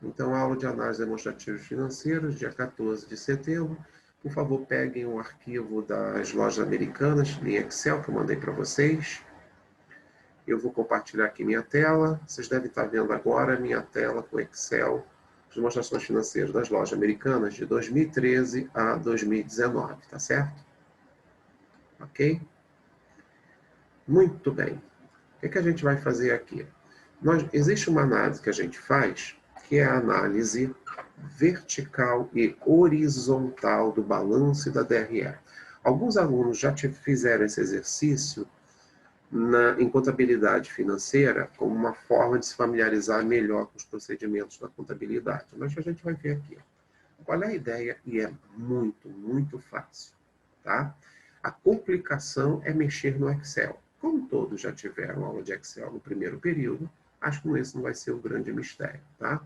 Então, aula de análise demonstrativos financeiros, dia 14 de setembro. Por favor, peguem o arquivo das lojas americanas em Excel que eu mandei para vocês. Eu vou compartilhar aqui minha tela. Vocês devem estar vendo agora minha tela com Excel, as demonstrações financeiras das lojas americanas de 2013 a 2019, tá certo? Ok? Muito bem. O que a gente vai fazer aqui? Existe uma análise que a gente faz, que é a análise vertical e horizontal do balanço e da DRE. Alguns alunos já fizeram esse exercício em contabilidade financeira como uma forma de se familiarizar melhor com os procedimentos da contabilidade. Mas a gente vai ver aqui. Qual é a ideia? E é muito, muito fácil. Tá? A complicação é mexer no Excel. Como todos já tiveram aula de Excel no primeiro período, acho que esse não vai ser o grande mistério. Tá?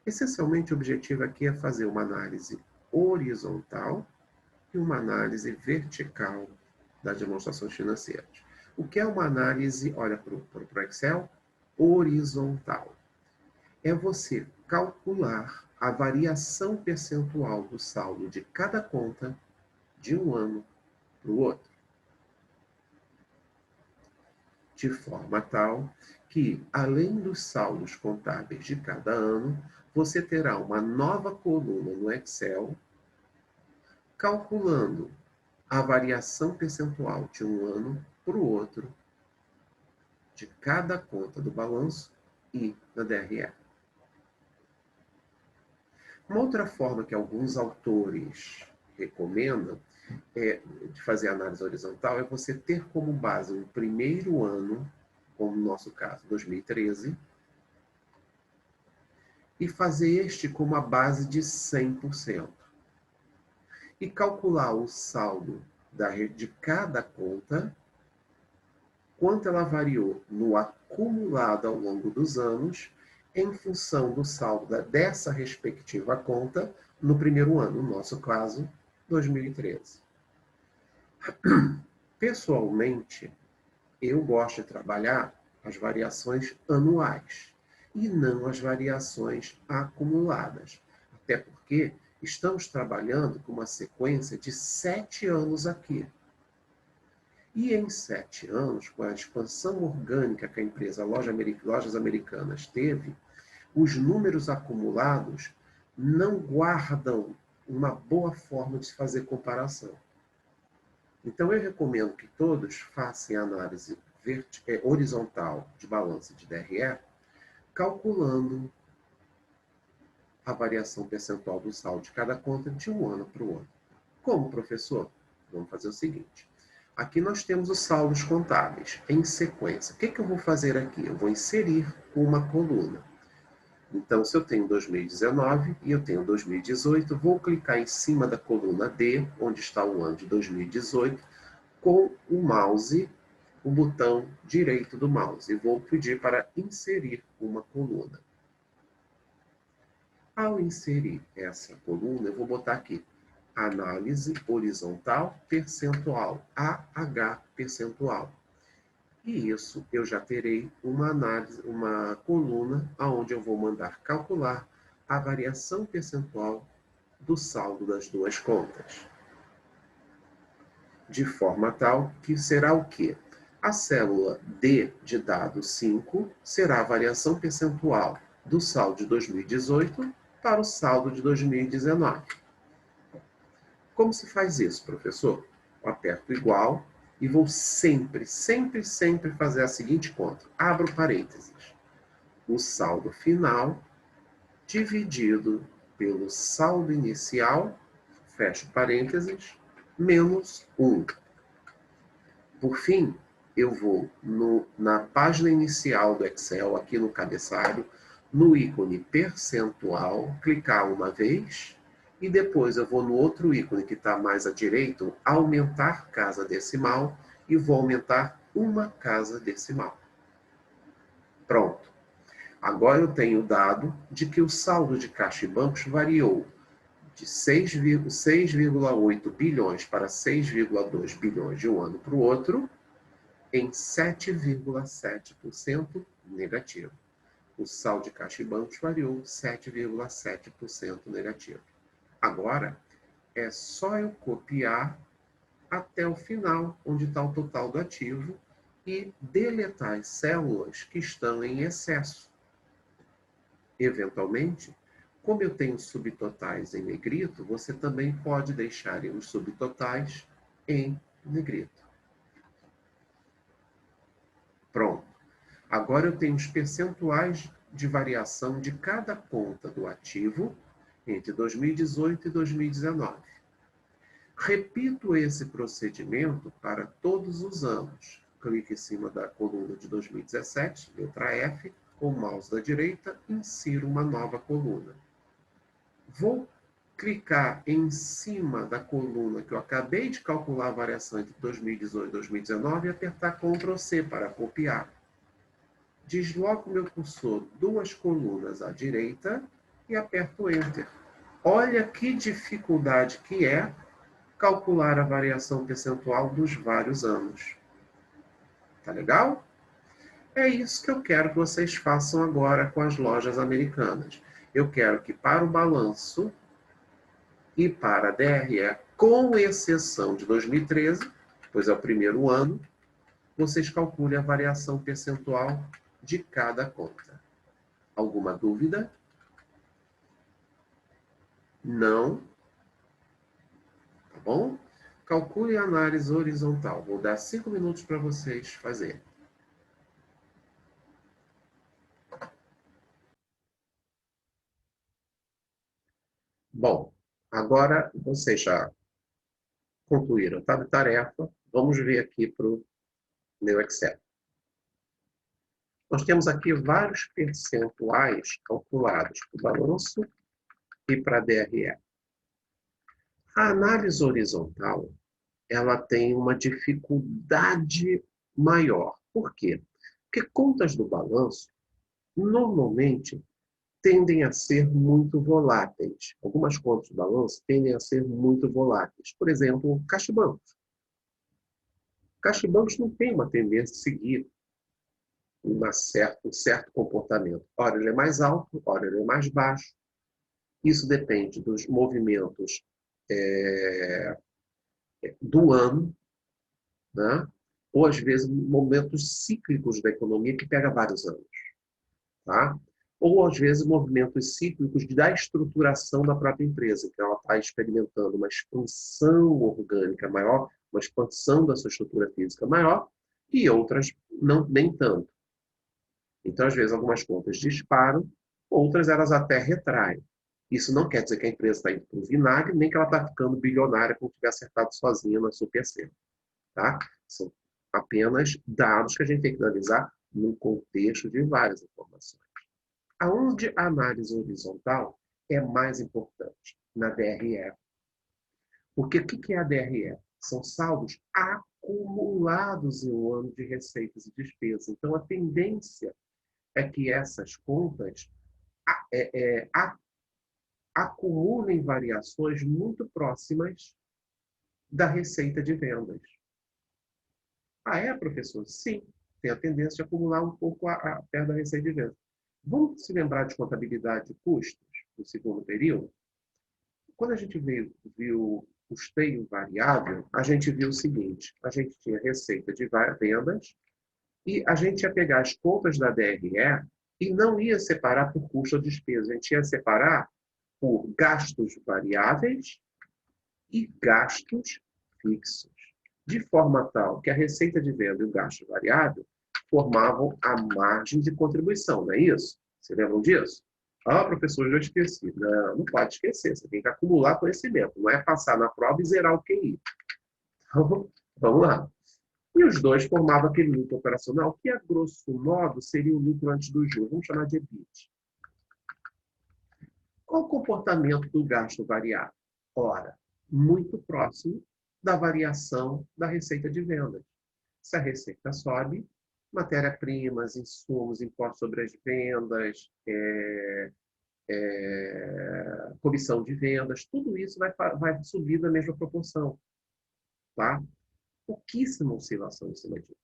Essencialmente, o objetivo aqui é fazer uma análise horizontal e uma análise vertical das demonstrações financeiras. O que é uma análise, olha para o Excel, horizontal? É você calcular a variação percentual do saldo de cada conta de um ano para o outro, de forma tal que, além dos saldos contábeis de cada ano, você terá uma nova coluna no Excel calculando a variação percentual de um ano para o outro, de cada conta do balanço e da DRE. Uma outra forma que alguns autores recomendam de fazer análise horizontal é você ter como base um primeiro ano, como no nosso caso, 2013, e fazer este como a base de 100%. E calcular o saldo de cada conta, quanto ela variou no acumulado ao longo dos anos, em função do saldo dessa respectiva conta no primeiro ano, no nosso caso, 2013. Pessoalmente, eu gosto de trabalhar as variações anuais e não as variações acumuladas. Até porque estamos trabalhando com uma sequência de 7 anos aqui. E em 7 anos, com a expansão orgânica que a empresa Lojas Americanas teve, os números acumulados não guardam uma boa forma de se fazer comparação. Então, eu recomendo que todos façam análise horizontal de balanço de DRE, calculando a variação percentual do saldo de cada conta de um ano para o outro. Como, professor? Vamos fazer o seguinte. Aqui nós temos os saldos contábeis em sequência. O que eu vou fazer aqui? Eu vou inserir uma coluna. Então, se eu tenho 2019 e eu tenho 2018, vou clicar em cima da coluna D, onde está o ano de 2018, com o mouse, o botão direito do mouse, e vou pedir para inserir uma coluna. Ao inserir essa coluna, eu vou botar aqui análise horizontal percentual, AH percentual. E isso eu já terei uma coluna onde eu vou mandar calcular a variação percentual do saldo das duas contas. De forma tal que será o quê? A célula D de dado 5 será a variação percentual do saldo de 2018 para o saldo de 2019. Como se faz isso, professor? Eu aperto igual e vou sempre fazer a seguinte conta. Abro parênteses. O saldo final dividido pelo saldo inicial, fecho parênteses, menos 1. Por fim, eu vou na página inicial do Excel, aqui no cabeçalho, no ícone percentual, clicar uma vez, e depois eu vou no outro ícone que está mais à direita, aumentar casa decimal, e vou aumentar uma casa decimal. Pronto. Agora eu tenho o dado de que o saldo de caixa e bancos variou de 6,8 bilhões para 6,2 bilhões de um ano para o outro, em 7,7% negativo. o saldo de caixa e bancos variou 7,7% negativo. Agora, é só eu copiar até o final, onde está o total do ativo, e deletar as células que estão em excesso. Eventualmente, como eu tenho subtotais em negrito, você também pode deixar os subtotais em negrito. Pronto. Agora eu tenho os percentuais de variação de cada conta do ativo entre 2018 e 2019. Repito esse procedimento para todos os anos. Clique em cima da coluna de 2017, letra F, com o mouse da direita, insiro uma nova coluna. Vou clicar em cima da coluna que eu acabei de calcular a variação entre 2018 e 2019 e apertar Ctrl C para copiar. Desloco meu cursor 2 colunas à direita e aperto Enter. Olha que dificuldade que é calcular a variação percentual dos vários anos. Tá legal? É isso que eu quero que vocês façam agora com as lojas americanas. Eu quero que para o balanço e para a DRE, com exceção de 2013, pois é o primeiro ano, vocês calculem a variação percentual de cada conta. Alguma dúvida? Não? Tá bom? Calcule a análise horizontal. Vou dar 5 minutos para vocês fazerem. Bom, agora vocês já concluíram a tarefa. Vamos ver aqui para o meu Excel. Nós temos aqui vários percentuais calculados para o balanço e para a DRE. A análise horizontal, ela tem uma dificuldade maior. Por quê? Porque contas do balanço, normalmente, tendem a ser muito voláteis. Algumas contas do balanço tendem a ser muito voláteis. Por exemplo, caixa e bancos. Caixa e bancos não tem uma tendência a seguir um certo comportamento. Ora ele é mais alto, ora ele é mais baixo. Isso depende dos movimentos do ano, né? Ou às vezes momentos cíclicos da economia que pega vários anos. Tá? Ou às vezes movimentos cíclicos da estruturação da própria empresa, que ela está experimentando uma expansão orgânica maior, uma expansão da sua estrutura física maior, e outras não, nem tanto. Então, às vezes, algumas contas disparam, outras elas até retraem. Isso não quer dizer que a empresa está indo para o vinagre, nem que ela está ficando bilionária como tiver acertado sozinha na Super C. Tá? São apenas dados que a gente tem que analisar no contexto de várias informações. Aonde a análise horizontal é mais importante? Na DRE. Porque o que é a DRE? São saldos acumulados em um ano de receitas e despesas. Então, a tendência é que essas contas acumulem variações muito próximas da receita de vendas. Ah, é, professor? Sim, tem a tendência de acumular um pouco perto da receita de vendas. Vamos se lembrar de contabilidade de custos no segundo período? Quando a gente viu custeio variável, a gente viu o seguinte: a gente tinha receita de vendas e a gente ia pegar as contas da DRE e não ia separar por custo ou despesa, a gente ia separar por gastos variáveis e gastos fixos, de forma tal que a receita de venda e o gasto variável formavam a margem de contribuição, não é isso? Vocês lembram disso? Ah, professor, eu esqueci. Não, não pode esquecer, você tem que acumular conhecimento, não é passar na prova e zerar o QI. Então, vamos lá. E os dois formavam aquele lucro operacional, que a grosso modo seria o lucro antes do juros, vamos chamar de EBIT. Qual o comportamento do gasto variável? Ora, muito próximo da variação da receita de vendas. Se a receita sobe, matéria-primas, insumos, impostos sobre as vendas, comissão de vendas, tudo isso vai subir na mesma proporção. Tá? Pouquíssima oscilação em cima disso.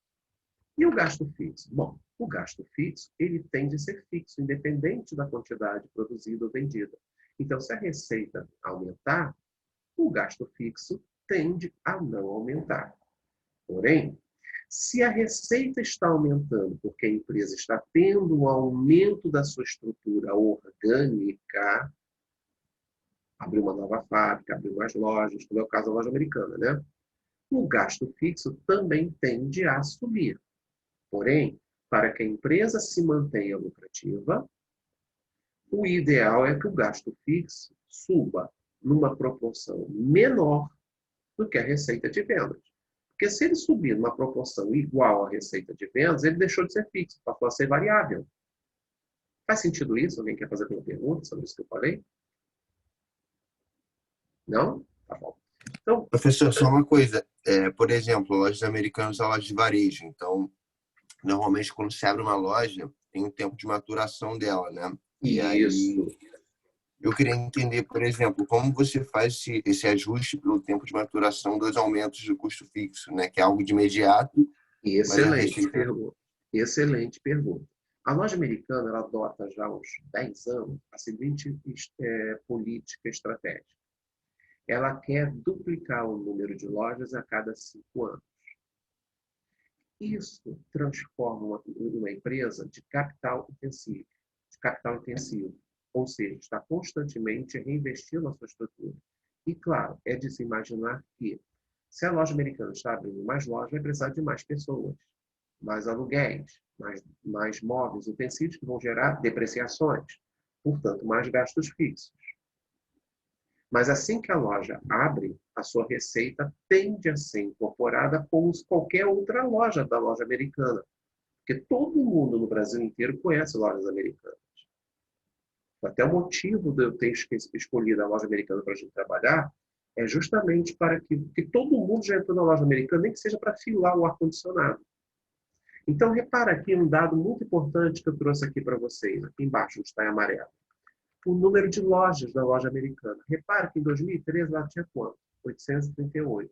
E o gasto fixo? Bom, o gasto fixo, ele tende a ser fixo, independente da quantidade produzida ou vendida. Então, se a receita aumentar, o gasto fixo tende a não aumentar. Porém, se a receita está aumentando porque a empresa está tendo um aumento da sua estrutura orgânica, abriu uma nova fábrica, abriu mais lojas, como é o caso da loja americana, né? O gasto fixo também tende a subir. Porém, para que a empresa se mantenha lucrativa, o ideal é que o gasto fixo suba numa proporção menor do que a receita de vendas. Porque se ele subir numa proporção igual à receita de vendas, ele deixou de ser fixo, passou a ser variável. Faz sentido isso? Alguém quer fazer alguma pergunta sobre isso que eu falei? Não? Tá bom. Então, Professor, só uma coisa. Por exemplo, lojas americanas são lojas de varejo. Então, normalmente, quando se abre uma loja, tem um tempo de maturação dela, né? E aí, isso. eu queria entender, por exemplo, como você faz esse ajuste pelo tempo de maturação dos aumentos do custo fixo, né? Que é algo de imediato, mas a Excelente receita... pergunta. Excelente pergunta. A loja americana ela adota já há uns 10 anos a seguinte política estratégica. Ela quer duplicar o número de lojas a cada 5 anos. Isso transforma uma empresa de capital intensivo, ou seja, está constantemente reinvestindo a sua estrutura. E, claro, é de se imaginar que, se a loja americana está abrindo mais lojas, vai precisar de mais pessoas, mais aluguéis, mais móveis, utensílios que vão gerar depreciações, portanto, mais gastos fixos. Mas assim que a loja abre, a sua receita tende a ser incorporada como qualquer outra loja da loja americana. Porque todo mundo no Brasil inteiro conhece lojas americanas. Até o motivo de eu ter escolhido a loja americana para a gente trabalhar é justamente para que todo mundo já entrou na loja americana, nem que seja para filar o ar-condicionado. Então, repara aqui um dado muito importante que eu trouxe aqui para vocês, aqui embaixo, está em amarelo. O número de lojas da loja americana. Repara que em 2013 ela tinha quanto? 838.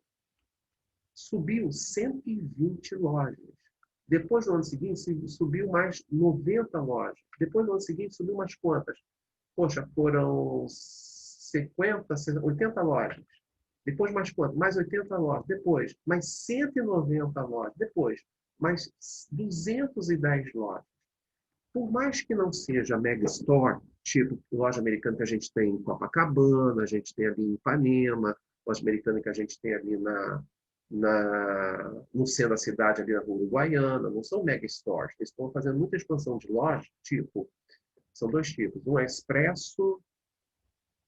Subiu 120 lojas. Depois, no ano seguinte, subiu mais 90 lojas. Depois, no ano seguinte, subiu umas quantas? Poxa, foram 50, 80 lojas. Depois, mais quanto? Mais 80 lojas. Depois, mais 190 lojas. Depois, mais 210 lojas. Por mais que não seja mega store, tipo loja americana que a gente tem em Copacabana, a gente tem ali em Ipanema, loja americana que a gente tem ali no centro da cidade, ali na rua Uruguaiana, não são mega stores. Eles estão fazendo muita expansão de loja, tipo, são dois tipos. Um é Expresso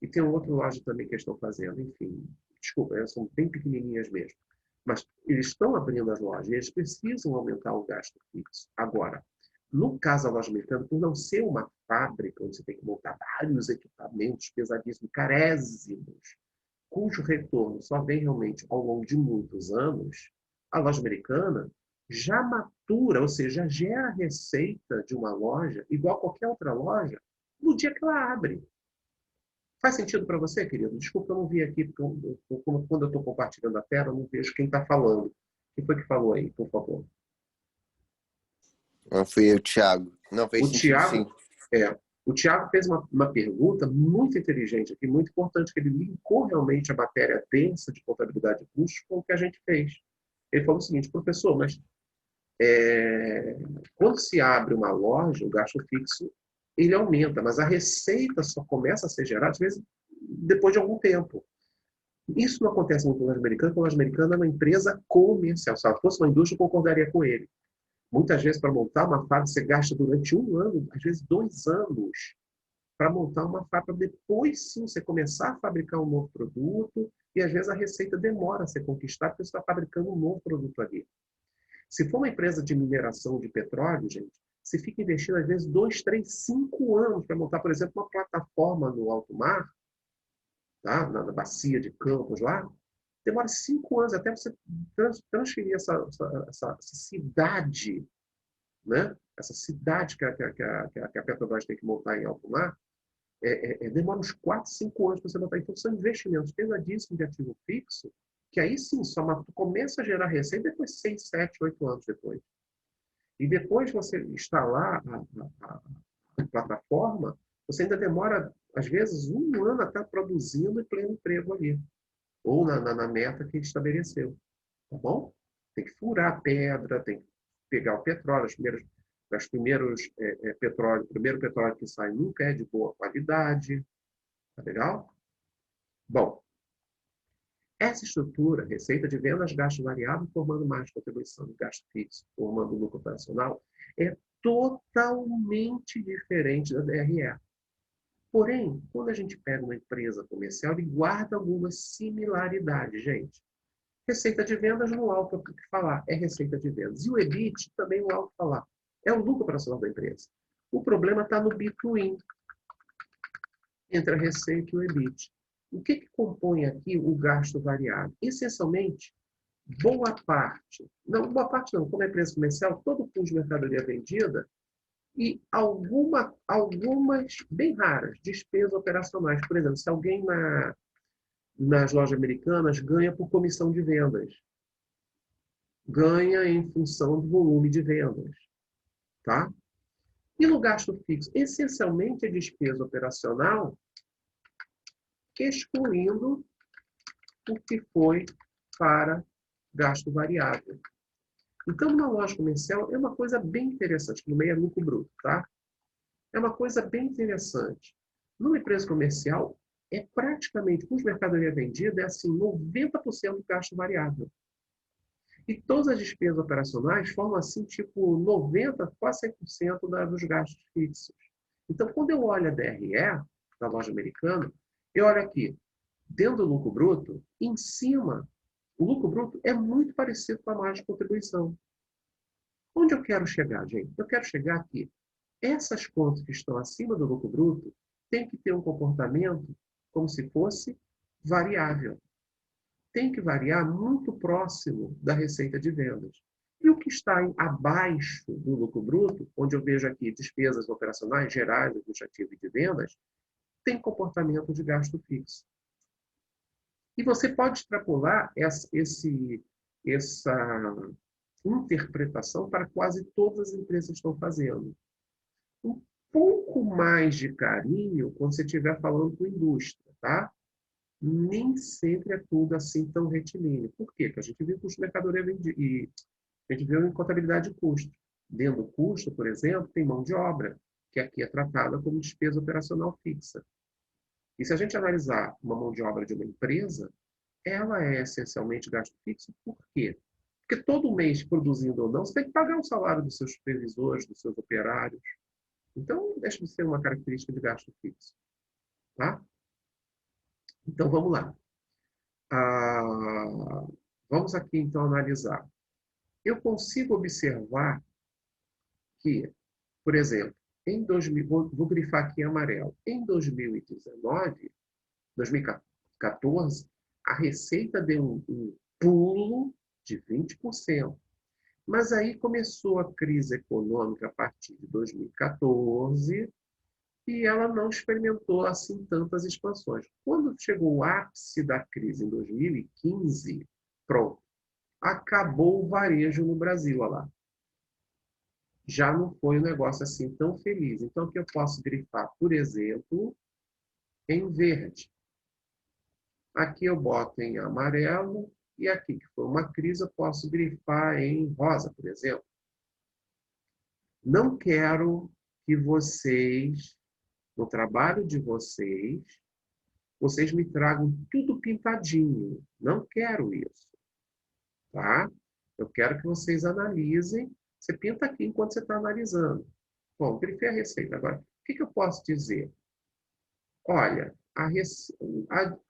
e tem um outro loja também que eles estão fazendo. Enfim, desculpa, elas são bem pequenininhas mesmo. Mas eles estão abrindo as lojas e eles precisam aumentar o gasto fixo. Agora, no caso da loja americana, por não ser uma fábrica onde você tem que montar vários equipamentos pesadíssimos, carésimos, cujo retorno só vem realmente ao longo de muitos anos, a loja americana já matura, ou seja, já gera receita de uma loja, igual a qualquer outra loja, no dia que ela abre. Faz sentido para você, querido? Desculpa, eu não vi aqui, porque quando eu estou compartilhando a tela, eu não vejo quem está falando. Quem foi que falou aí, por favor? Não fui eu, Thiago. Não, fez O sentido, sim. Tiago, o Tiago fez uma pergunta muito inteligente aqui, muito importante, que ele linkou realmente a matéria densa de contabilidade de custos com o que a gente fez. Ele falou o seguinte, professor, mas quando se abre uma loja, o gasto fixo ele aumenta, mas a receita só começa a ser gerada, às vezes, depois de algum tempo. Isso não acontece muito na loja americana, porque a loja americana é uma empresa comercial. Se ela fosse uma indústria, eu concordaria com ele. Muitas vezes, para montar uma fábrica, você gasta durante 1 ano, às vezes 2 anos, para montar uma fábrica. Depois, sim, você começar a fabricar um novo produto, e às vezes a receita demora a ser conquistada, porque você está fabricando um novo produto ali. Se for uma empresa de mineração de petróleo, gente, você fica investindo, às vezes, 2, 3, 5 anos para montar, por exemplo, uma plataforma no alto mar, tá? na bacia de Campos lá. Demora 5 anos até você transferir essa cidade, né? Essa cidade que a Petrobras tem que montar em alto mar, demora uns 4, 5 anos para você montar. Então, são investimentos pesadíssimos de ativo fixo, que aí sim, tu começa a gerar receita depois de 6, 7, 8 anos depois. E depois você instalar a plataforma, você ainda demora, às vezes, 1 ano a estar produzindo em pleno emprego ali. Ou na meta que ele estabeleceu. Tá bom? Tem que furar a pedra, tem que pegar o petróleo. O primeiro petróleo que sai nunca é de boa qualidade. Tá legal? Bom, essa estrutura, receita de vendas, gasto variável, formando margem de contribuição e gasto fixo, formando lucro operacional, é totalmente diferente da DRE. Porém, quando a gente pega uma empresa comercial, ele guarda algumas similaridades, gente. Receita de vendas não há o que falar, é receita de vendas. E o EBIT também não há o que falar. É o lucro operacional da empresa. O problema está no between, entre a receita e o EBIT. O que compõe aqui o gasto variável? Essencialmente, boa parte não, como é empresa comercial, todo o custo de mercadoria vendida e algumas, bem raras, despesas operacionais. Por exemplo, se alguém nas lojas americanas ganha por comissão de vendas, ganha em função do volume de vendas, tá? E no gasto fixo, essencialmente é despesa operacional, excluindo o que foi para gasto variável. Então, numa loja comercial, é uma coisa bem interessante, no meio é lucro bruto, tá? É uma coisa bem interessante. Numa empresa comercial, é praticamente, com mercadoria vendida, é assim, 90% do gasto variável. E todas as despesas operacionais formam, assim, tipo, 90%, quase 100% dos gastos fixos. Então, quando eu olho a DRE, da loja americana, eu olho aqui, dentro do lucro bruto, em cima, o lucro bruto é muito parecido com a margem de contribuição. Onde eu quero chegar, gente? Eu quero chegar aqui. Essas contas que estão acima do lucro bruto têm que ter um comportamento como se fosse variável. Tem que variar muito próximo da receita de vendas. E o que está abaixo do lucro bruto, onde eu vejo aqui despesas operacionais, gerais, administrativas e de vendas, tem comportamento de gasto fixo. E você pode extrapolar essa interpretação para quase todas as empresas estão fazendo. Um pouco mais de carinho quando você estiver falando com indústria, tá? Nem sempre é tudo assim tão retilíneo. Por quê? Porque a gente viu custo de mercadoria e a gente viu em contabilidade de custo. Dentro do custo, por exemplo, tem mão de obra, que aqui é tratada como despesa operacional fixa. E se a gente analisar uma mão de obra de uma empresa, ela é essencialmente gasto fixo. Por quê? Porque todo mês, produzindo ou não, você tem que pagar o salário dos seus supervisores, dos seus operários. Então, deixa de ser uma característica de gasto fixo. Tá? Então, vamos lá. Vamos aqui, então, analisar. Eu consigo observar que, por exemplo, vou grifar aqui em amarelo. Em 2019, 2014, a receita deu um pulo de 20%. Mas aí começou a crise econômica a partir de 2014 e ela não experimentou assim tantas expansões. Quando chegou o ápice da crise em 2015, pronto, acabou o varejo no Brasil, olha lá. Já não foi um negócio assim tão feliz. Então, o que eu posso grifar, por exemplo, em verde. Aqui eu boto em amarelo e aqui, que foi uma crise, eu posso grifar em rosa, por exemplo. Não quero que vocês, no trabalho de vocês me tragam tudo pintadinho. Não quero isso. Tá? Eu quero que vocês analisem. Você pinta aqui enquanto você está analisando. Bom, grifei a receita. Agora, o que eu posso dizer? Olha,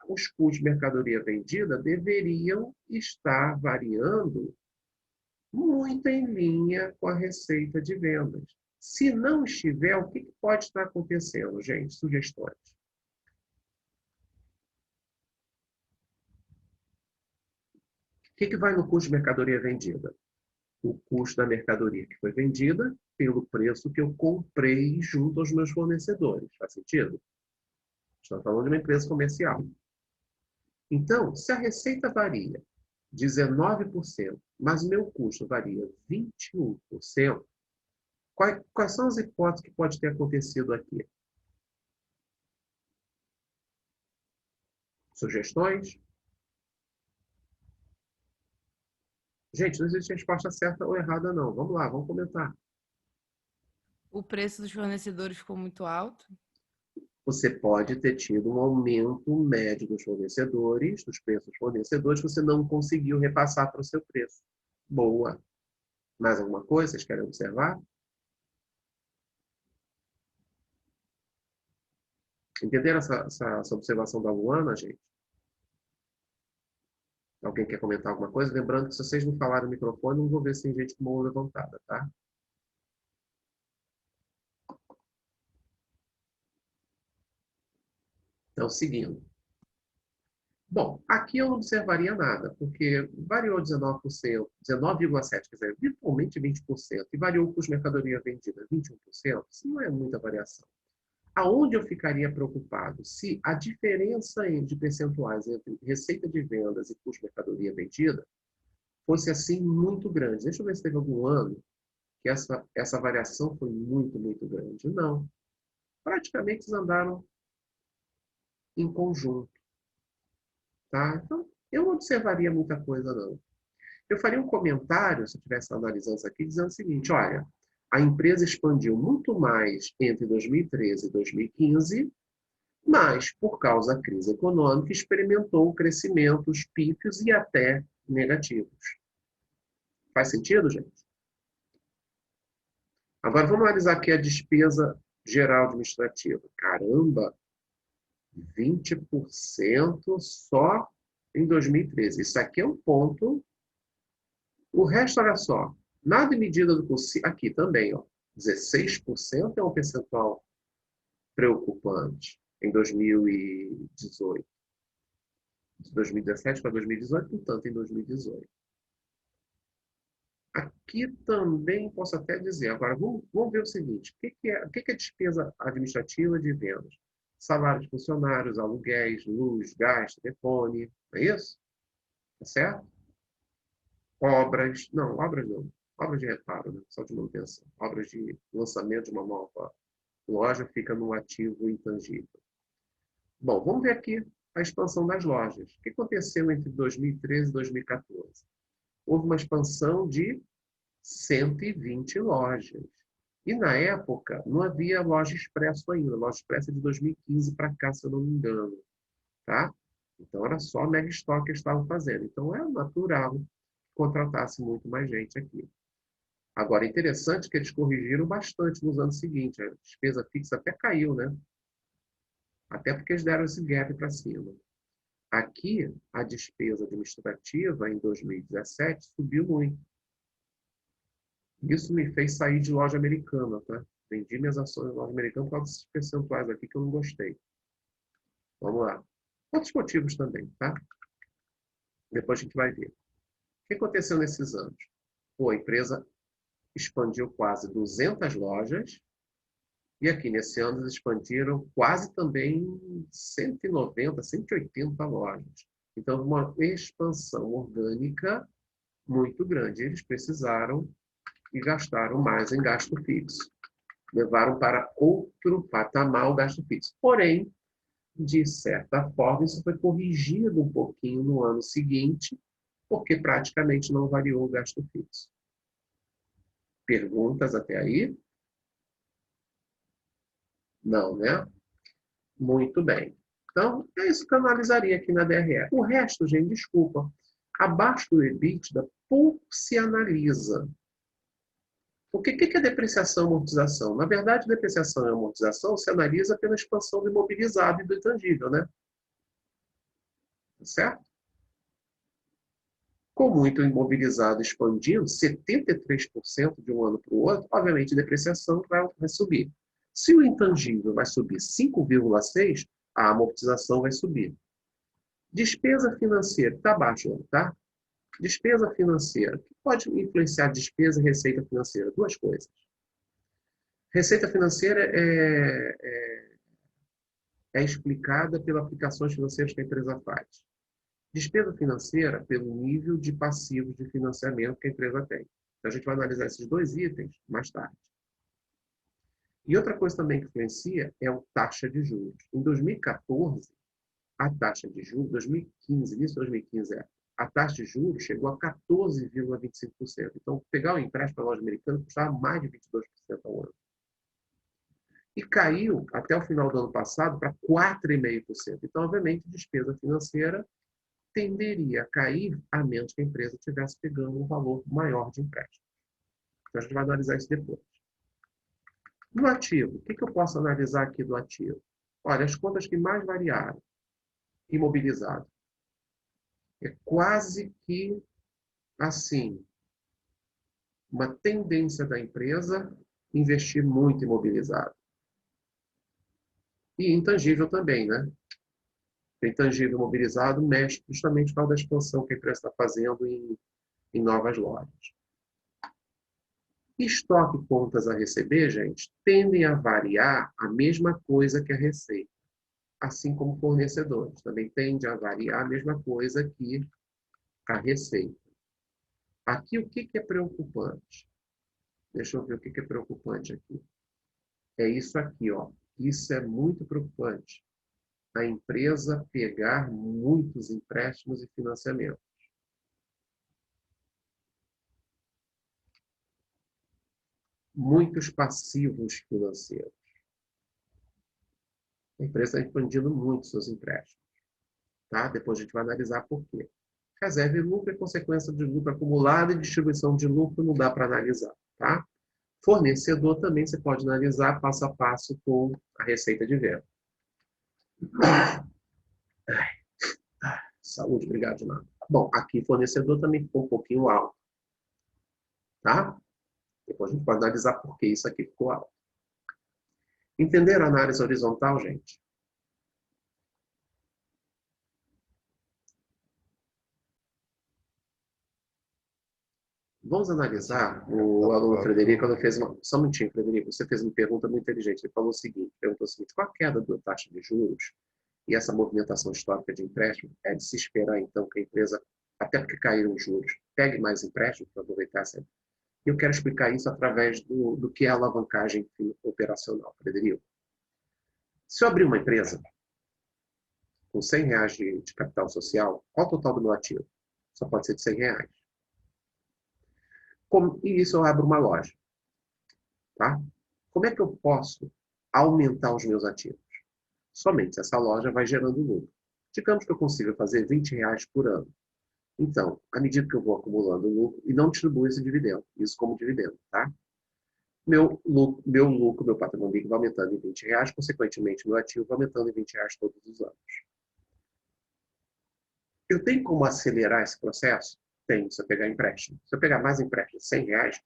os custos de mercadoria vendida deveriam estar variando muito em linha com a receita de vendas. Se não estiver, o que pode estar acontecendo, gente? Sugestões. O que vai no custo de mercadoria vendida? O custo da mercadoria que foi vendida pelo preço que eu comprei junto aos meus fornecedores. Faz sentido? Estamos falando de uma empresa comercial. Então, se a receita varia 19%, mas meu custo varia 21%, Quais são as hipóteses que pode ter acontecido aqui? Sugestões? Gente, não existe resposta certa ou errada, não. Vamos lá, vamos comentar. O preço dos fornecedores ficou muito alto? Você pode ter tido um aumento médio dos fornecedores, dos preços dos fornecedores, que você não conseguiu repassar para o seu preço. Boa. Mais alguma coisa vocês querem observar? Entenderam essa observação da Luana, gente? Alguém quer comentar alguma coisa? Lembrando que se vocês não falarem no microfone, não vou ver se tem gente com mão levantada, tá? Então, seguindo. Bom, aqui eu não observaria nada, porque variou 19%, 19,7%, quer dizer, virtualmente 20%, e variou o custo de mercadoria vendida 21%, isso não é muita variação. Aonde eu ficaria preocupado? Se a diferença de percentuais entre receita de vendas e custo de mercadoria vendida fosse assim muito grande. Deixa eu ver se teve algum ano que essa variação foi muito, muito grande. Não. Praticamente eles andaram em conjunto. Tá? Então, eu não observaria muita coisa, não. Eu faria um comentário, se eu estivesse analisando isso aqui, dizendo o seguinte, olha, a empresa expandiu muito mais entre 2013 e 2015, mas, por causa da crise econômica, experimentou crescimentos pífios e até negativos. Faz sentido, gente? Agora, vamos analisar aqui a despesa geral administrativa. Caramba, 20% só em 2013. Isso aqui é um ponto. O resto, olha só, nada em medida do possível. Aqui também, ó, 16% é um percentual preocupante em 2018. De 2017 para 2018, portanto, em 2018. Aqui também posso até dizer, agora vamos ver o seguinte, o que é despesa administrativa de vendas? Salário de funcionários, aluguéis, luz, gás, telefone, não é isso? Tá certo? Obras não, obras de reparo, né? Só de manutenção. Obras de lançamento de uma nova loja fica no ativo intangível. Bom, vamos ver aqui a expansão das lojas. O que aconteceu entre 2013 e 2014? Houve uma expansão de 120 lojas. E na época não havia loja expresso ainda. Loja expressa é de 2015 para cá, se eu não me engano. Tá? Então era só a Mega Store que eles estavam fazendo. Então é natural que contratasse muito mais gente aqui. Agora, é interessante que eles corrigiram bastante nos anos seguintes. A despesa fixa até caiu, né? Até porque eles deram esse gap para cima. Aqui, a despesa administrativa em 2017 subiu muito. Isso me fez sair de loja americana, tá? Vendi minhas ações em loja americana por causa desses percentuais aqui que eu não gostei. Vamos lá. Outros motivos também, tá? Depois a gente vai ver. O que aconteceu nesses anos? Pô, a empresa expandiu quase 200 lojas e aqui nesse ano eles expandiram quase também 190, 180 lojas. Então, uma expansão orgânica muito grande. Eles precisaram e gastaram mais em gasto fixo. Levaram para outro patamar o gasto fixo. Porém, de certa forma, isso foi corrigido um pouquinho no ano seguinte, porque praticamente não variou o gasto fixo. Perguntas até aí? Não, né? Muito bem. Então, é isso que eu analisaria aqui na DRE. O resto, gente, desculpa. Abaixo do EBITDA, pouco se analisa. O que é depreciação e amortização? Na verdade, depreciação e amortização se analisa pela expansão do imobilizado e do intangível, né? Certo? Com muito imobilizado expandindo, 73% de um ano para o outro, obviamente a depreciação vai subir. Se o intangível vai subir 5,6%, a amortização vai subir. Despesa financeira, está abaixo, tá? Despesa financeira. O que pode influenciar despesa e receita financeira? Duas coisas. Receita financeira é explicada pelas aplicações financeiras que a empresa faz. Despesa financeira pelo nível de passivos de financiamento que a empresa tem. Então, a gente vai analisar esses dois itens mais tarde. E outra coisa também que influencia é a taxa de juros. Em 2014, a taxa de juros, 2015, início de 2015, a taxa de juros chegou a 14,25%. Então, pegar o empréstimo para a loja americana custava mais de 22% ao ano. E caiu, até o final do ano passado, para 4,5%. Então, obviamente, a despesa financeira tenderia a cair, a menos que a empresa estivesse pegando um valor maior de empréstimo. Então, a gente vai analisar isso depois. No ativo, o que eu posso analisar aqui do ativo? Olha, as contas que mais variaram, imobilizado. É quase que, assim, uma tendência da empresa investir muito imobilizado. E intangível também, né? O intangível imobilizado mexe justamente por causa da expansão que a empresa está fazendo em novas lojas. Estoque e contas a receber, gente, tendem a variar a mesma coisa que a receita, assim como fornecedores. Também tende a variar a mesma coisa que a receita. Aqui, o que é preocupante? Deixa eu ver o que é preocupante aqui. É isso aqui, ó. Isso é muito preocupante. A empresa pegar muitos empréstimos e financiamentos. Muitos passivos financeiros. A empresa está expandindo muito seus empréstimos. Tá? Depois a gente vai analisar por quê. Reserva e lucro é consequência de lucro acumulado e distribuição de lucro não dá para analisar. Tá? Fornecedor também você pode analisar passo a passo com a receita de venda. Saúde, obrigado, nada. Bom, aqui fornecedor também ficou um pouquinho alto. Tá? Depois a gente pode analisar por que isso aqui ficou alto. Entenderam a análise horizontal, gente? Vamos analisar o aluno Frederico, quando fez uma... Só um minutinho, Frederico, você fez uma pergunta muito inteligente. Ele falou o seguinte, perguntou o seguinte, com a queda da taxa de juros e essa movimentação histórica de empréstimo, é de se esperar, então, que a empresa, até porque caíram os juros, pegue mais empréstimos para aproveitar essa... Eu quero explicar isso através do que é a alavancagem operacional, Frederico. Se eu abrir uma empresa com R$100 de capital social, qual o total do meu ativo? Só pode ser de R$100. E isso eu abro uma loja. Tá? Como é que eu posso aumentar os meus ativos? Somente se essa loja vai gerando lucro. Digamos que eu consiga fazer R$20 por ano. Então, à medida que eu vou acumulando lucro, e não distribuo esse dividendo, isso como dividendo, tá? Meu patrimônio líquido vai aumentando em R$20, consequentemente, meu ativo vai aumentando em R$20 todos os anos. Eu tenho como acelerar esse processo? Tenho, se eu pegar empréstimo. Se eu pegar mais empréstimo de R$100,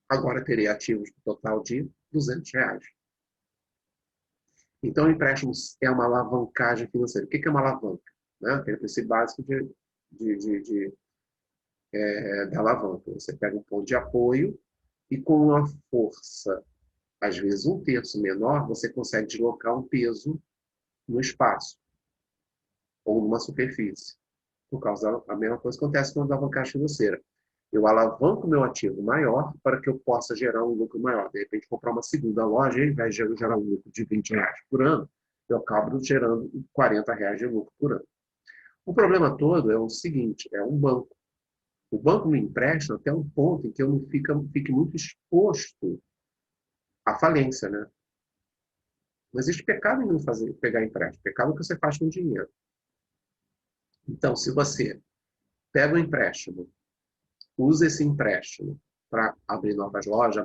agora terei ativos no total de R$200. Então, o empréstimo é uma alavancagem financeira. O que é uma alavanca? Né? Tem o princípio básico da alavanca. Você pega um ponto de apoio e com uma força, às vezes 1/3 menor, você consegue deslocar um peso no espaço ou numa superfície. Por causa da mesma coisa que acontece com a alavancagem financeira. Eu alavanco meu ativo maior para que eu possa gerar um lucro maior. De repente, comprar uma segunda loja, ao invés de gerar um lucro de R$20 por ano, eu acabo gerando R$40 de lucro por ano. O problema todo é o seguinte, é um banco. O banco me empresta até um ponto em que eu não fique muito exposto à falência, né? Não existe pecado em não pegar empréstimo. Pecado é o que você faz com dinheiro. Então, se você pega um empréstimo, usa esse empréstimo para abrir novas lojas,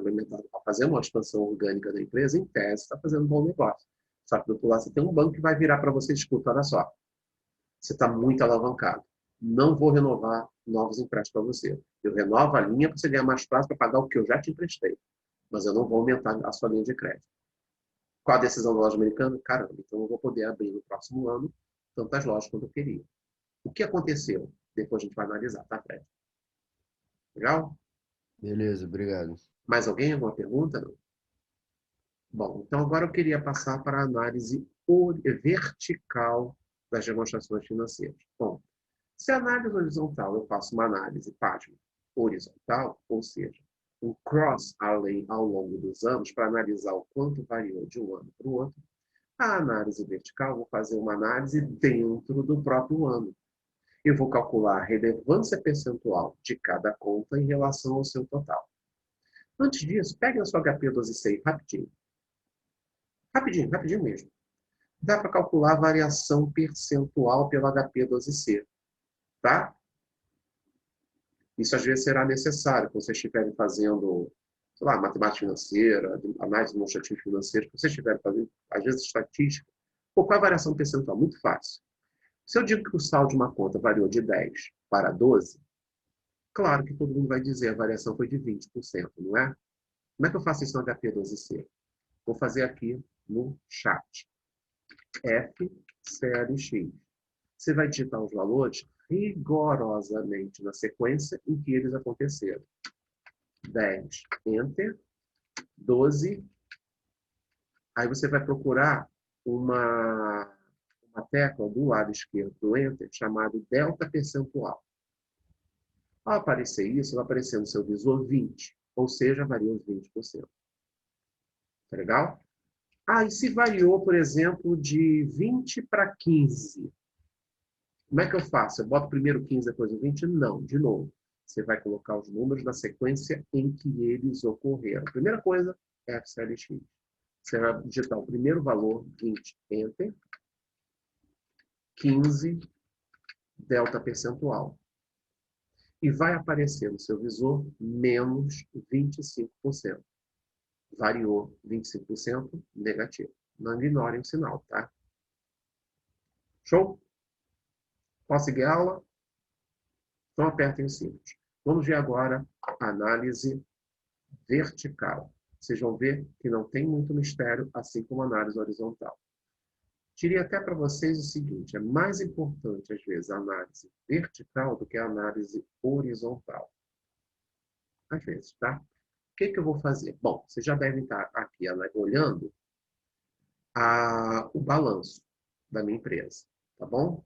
fazer uma expansão orgânica da empresa, em tese, está fazendo um bom negócio. Só que do outro lado você tem um banco que vai virar para você e escuta, olha só, você está muito alavancado. Não vou renovar novos empréstimos para você. Eu renovo a linha para você ganhar mais prazo para pagar o que eu já te emprestei. Mas eu não vou aumentar a sua linha de crédito. Qual a decisão da loja americana? Caramba, então eu vou poder abrir no próximo ano tantas lojas quanto eu queria. O que aconteceu? Depois a gente vai analisar, tá, Fred? Legal? Beleza, obrigado. Mais alguém? Alguma pergunta? Não? Bom, então agora eu queria passar para a análise vertical das demonstrações financeiras. Bom, se a análise horizontal eu faço uma análise página horizontal, ou seja, um cross além ao longo dos anos para analisar o quanto variou de um ano para o outro. A análise vertical, vou fazer uma análise dentro do próprio ano. Eu vou calcular a relevância percentual de cada conta em relação ao seu total. Antes disso, pegue a sua HP12C rapidinho. Rapidinho, rapidinho mesmo. Dá para calcular a variação percentual pelo HP12C, tá? Isso às vezes será necessário, quando vocês estiverem fazendo, sei lá, matemática financeira, análise demonstrativa financeira, quando vocês estiverem fazendo, às vezes, estatística. Pô, qual é a variação percentual? Muito fácil. Se eu digo que o saldo de uma conta variou de 10 para 12, claro que todo mundo vai dizer a variação foi de 20%, não é? Como é que eu faço isso no HP12C? Vou fazer aqui no chat. F, série X. Você vai digitar os valores rigorosamente na sequência em que eles aconteceram. 10, Enter, 12. Aí você vai procurar uma tecla do lado esquerdo do Enter chamada delta percentual. Ao aparecer isso, vai aparecer no seu visor 20, ou seja, variou os 20%. Tá legal? E se variou, por exemplo, de 20 para 15? Como é que eu faço? Eu boto primeiro 15, depois o 20? Não, de novo. Você vai colocar os números na sequência em que eles ocorreram. Primeira coisa, FCLX. Você vai digitar o primeiro valor, 20, Enter, 15, delta percentual. E vai aparecer no seu visor menos 25%. Variou 25% negativo. Não ignorem o sinal, tá? Show? Posso seguir a aula? Então apertem os cintos. Vamos ver agora a análise vertical. Vocês vão ver que não tem muito mistério, assim como a análise horizontal. Diria até para vocês o seguinte, é mais importante, às vezes, a análise vertical do que a análise horizontal. Às vezes, tá? O que eu vou fazer? Bom, vocês já devem estar aqui olhando o balanço da minha empresa, tá bom? O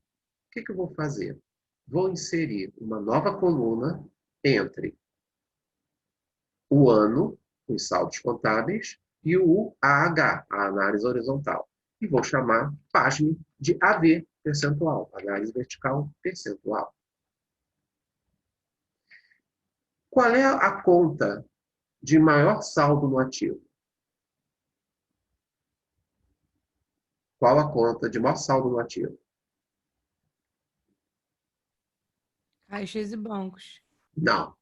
que eu vou fazer? Vou inserir uma nova coluna entre o ano, os saldos contábeis, e o AH, a análise horizontal. E vou chamar, pasme, de AV, percentual, análise vertical percentual. Qual é a conta de maior saldo no ativo? Qual a conta de maior saldo no ativo? Caixas e bancos. Não.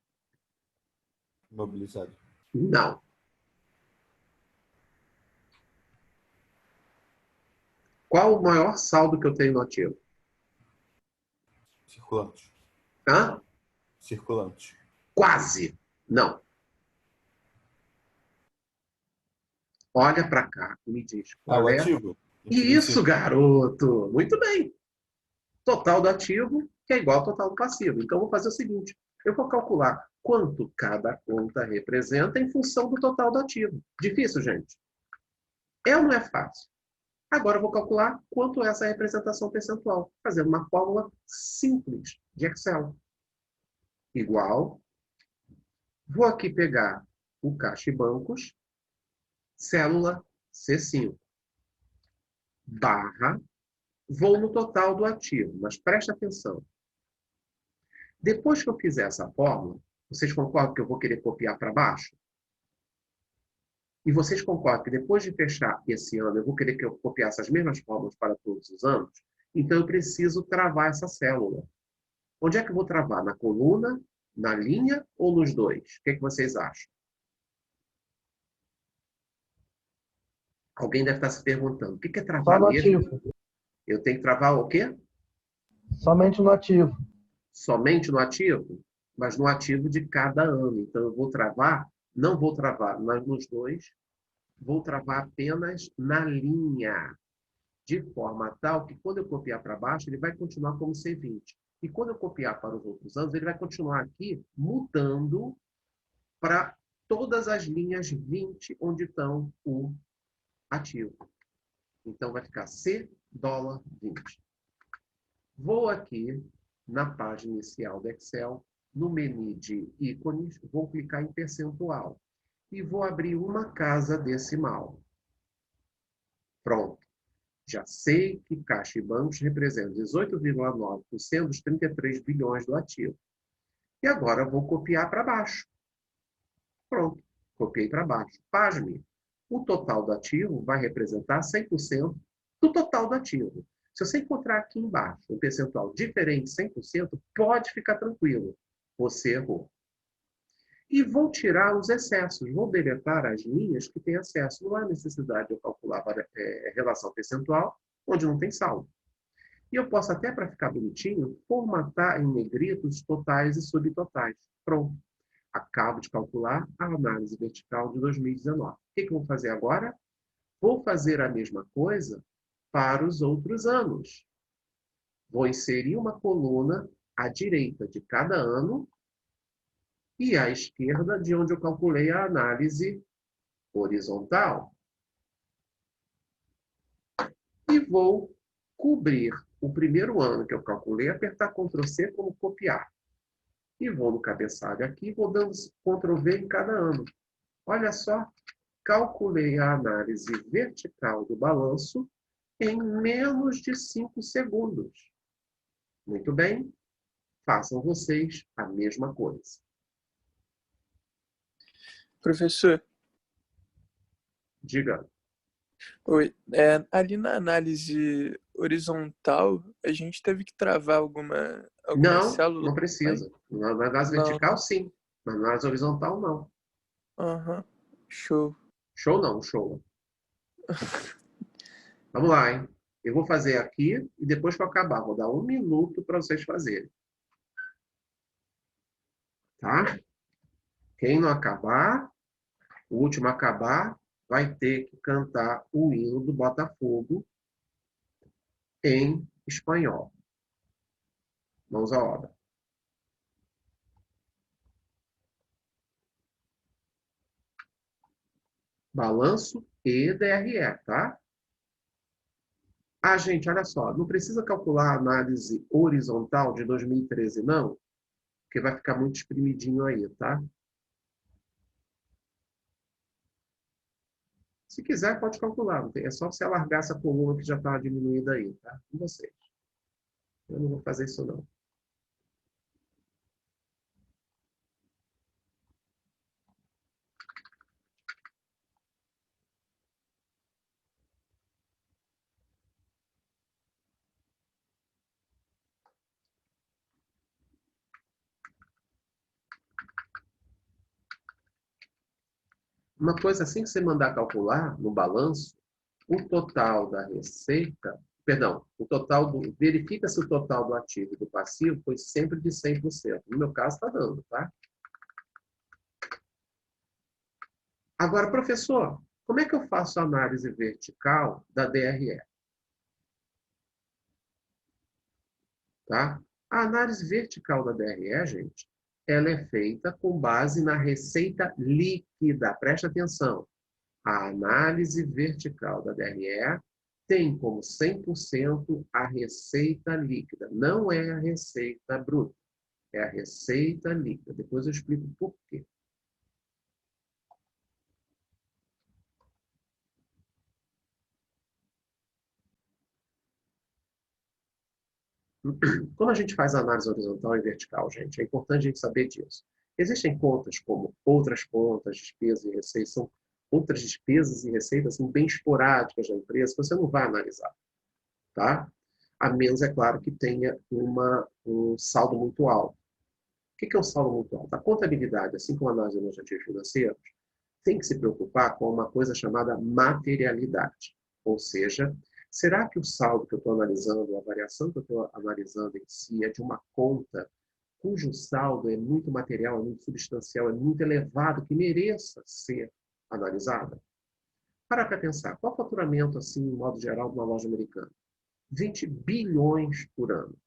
Imobilizado. Não. Qual o maior saldo que eu tenho no ativo? Circulante. Hã? Circulante. Quase. Não. Olha para cá e me diz qual O é. ativo. Isso, garoto! Muito bem. Total do ativo, que é igual ao total do passivo. Então, eu vou fazer o seguinte. Eu vou calcular quanto cada conta representa em função do total do ativo. Difícil, gente? É ou não é fácil? Agora, eu vou calcular quanto é essa representação percentual. Fazendo uma fórmula simples de Excel. Igual. Vou aqui pegar o caixa e bancos, célula C5, barra, vou no total do ativo, mas preste atenção. Depois que eu fizer essa fórmula, vocês concordam que eu vou querer copiar para baixo? E vocês concordam que depois de fechar esse ano, eu vou querer que eu copiasse as mesmas fórmulas para todos os anos? Então, eu preciso travar essa célula. Onde é que eu vou travar? Na coluna, na linha ou nos dois? O que vocês acham? Alguém deve estar se perguntando, o que é travar Só no mesmo? ativo. Eu tenho que travar o quê? Somente no ativo. Somente no ativo? Mas no ativo de cada ano. Então, eu vou travar, não vou travar nos dois, vou travar apenas na linha, de forma tal que quando eu copiar para baixo, ele vai continuar como C20. E quando eu copiar para os outros anos, ele vai continuar aqui mudando para todas as linhas 20 onde estão o ativo. Então, vai ficar C $20. Vou aqui na página inicial do Excel no menu de ícones, vou clicar em percentual e vou abrir uma casa decimal. Pronto. Já sei que Caixa e bancos representam 18,9% dos 33 bilhões do ativo. E agora vou copiar para baixo. Pronto, copiei para baixo. Pasme, o total do ativo vai representar 100% do total do ativo. Se você encontrar aqui embaixo um percentual diferente de 100%, pode ficar tranquilo. Você errou. E vou tirar os excessos. Vou deletar as linhas que têm excesso. Não há necessidade de eu calcular relação percentual onde não tem saldo. E eu posso até, para ficar bonitinho, formatar em negritos totais e subtotais. Pronto. Acabo de calcular a análise vertical de 2019. O que eu vou fazer agora? Vou fazer a mesma coisa para os outros anos. Vou inserir uma coluna à direita de cada ano e à esquerda de onde eu calculei a análise horizontal. E vou cobrir o primeiro ano que eu calculei, apertar Ctrl C como copiar. E vou no cabeçalho aqui, vou dando Ctrl V em cada ano. Olha só, calculei a análise vertical do balanço em menos de 5 segundos. Muito bem, façam vocês a mesma coisa. Professor, Diga. oi. Ali na análise horizontal, a gente teve que travar alguma Não, célula? não precisa. Na análise vertical, sim. Na análise horizontal, não. Aham, show. Show não, show. Vamos lá, hein? Eu vou fazer aqui e depois que eu acabar, vou dar 1 minuto para vocês fazerem. Tá? Quem não acabar, o último a acabar, vai ter que cantar o hino do Botafogo em espanhol. Mãos à obra. Balanço e DRE, tá? Ah, gente, olha só, não precisa calcular a análise horizontal de 2013, não, porque vai ficar muito espremidinho aí, tá? Se quiser, pode calcular. É só você alargar essa coluna que já está diminuída aí, tá? Com vocês. Eu não vou fazer isso, não. Uma coisa assim que você mandar calcular no balanço, o total da receita, perdão, verifica se o total do ativo e do passivo foi sempre de 100%. No meu caso, está dando, tá? Agora, professor, como é que eu faço a análise vertical da DRE? Tá? A análise vertical da DRE, gente, ela é feita com base na receita líquida. Presta atenção. A análise vertical da DRE tem como 100% a receita líquida. Não é a receita bruta. É a receita líquida. Depois eu explico por quê. Quando a gente faz análise horizontal e vertical, gente, é importante a gente saber disso. Existem contas como outras contas, despesas e receitas, são outras despesas e receitas assim, bem esporádicas da empresa, que você não vai analisar. Tá? A menos, é claro, que tenha um saldo muito alto. O que é um saldo muito alto? A contabilidade, assim como a análise dos ativos financeiros, tem que se preocupar com uma coisa chamada materialidade. Ou seja, será que o saldo que eu estou analisando, a variação que eu estou analisando em si, é de uma conta cujo saldo é muito material, é muito substancial, é muito elevado, que mereça ser analisada? Para pensar, qual o faturamento, assim, em modo geral, de uma loja americana? 20 bilhões por ano.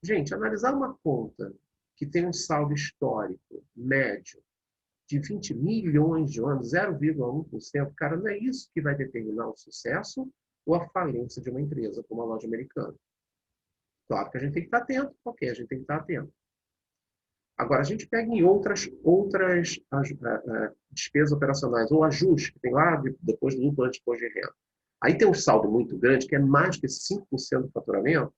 Gente, analisar uma conta que tem um saldo histórico médio de 20 milhões de anos, 0,1%, cara, não é isso que vai determinar o sucesso ou a falência de uma empresa como a loja americana. Claro que a gente tem que estar atento, ok, a gente tem que estar atento. Agora, a gente pega em outras despesas operacionais, ou ajustes, que tem lá depois do lucro antes de imposto de renda. Aí tem um saldo muito grande, que é mais que 5% do faturamento.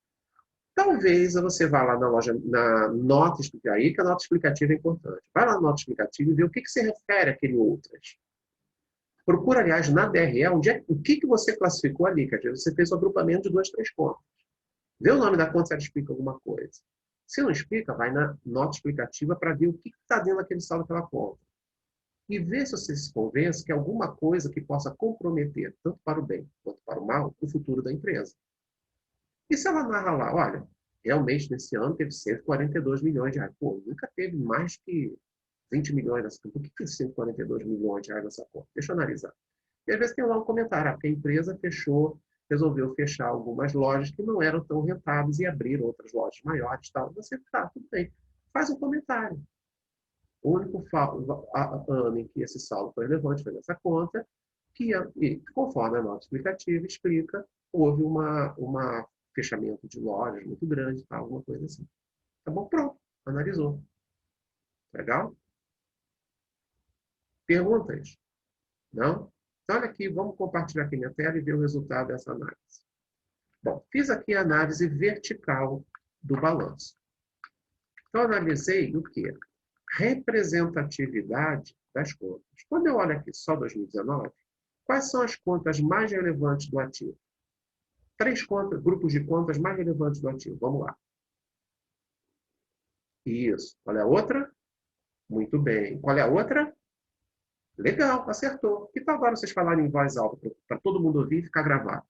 Talvez você vá lá na loja, na nota explicativa, aí que a nota explicativa é importante. Vai lá na nota explicativa e vê o que se refere àquele outras. Procura, aliás, na DRE, o que você classificou ali, que às vezes você fez o agrupamento de 2, 3 contas. Vê o nome da conta se ela explica alguma coisa. Se não explica, vai na nota explicativa para ver o que está dentro daquele saldo daquela conta. E vê se você se convence que é alguma coisa que possa comprometer, tanto para o bem quanto para o mal, o futuro da empresa. E se ela narra lá, olha, realmente nesse ano teve 142 milhões de reais. Pô, nunca teve mais que 20 milhões nessa conta. Por que tem 142 milhões de reais nessa conta? Deixa eu analisar. E às vezes tem lá um comentário, porque a empresa resolveu fechar algumas lojas que não eram tão rentáveis e abrir outras lojas maiores. Tal. Você, tá, tudo bem. Faz um comentário. O único ano em que esse saldo foi relevante foi nessa conta, e conforme a nota explicativa explica, houve uma fechamento de lojas muito grande, tal, alguma coisa assim. Tá bom? Pronto. Analisou. Legal? Perguntas? Não? Então, olha aqui, vamos compartilhar aqui minha tela e ver o resultado dessa análise. Bom, fiz aqui a análise vertical do balanço. Então, analisei o quê? Representatividade das contas. Quando eu olho aqui só 2019, quais são as contas mais relevantes do ativo? 3 contas, grupos de contas mais relevantes do ativo. Vamos lá. Isso. Qual é a outra? Muito bem. Qual é a outra? Legal, acertou. Que tal agora vocês falarem em voz alta para todo mundo ouvir e ficar gravado?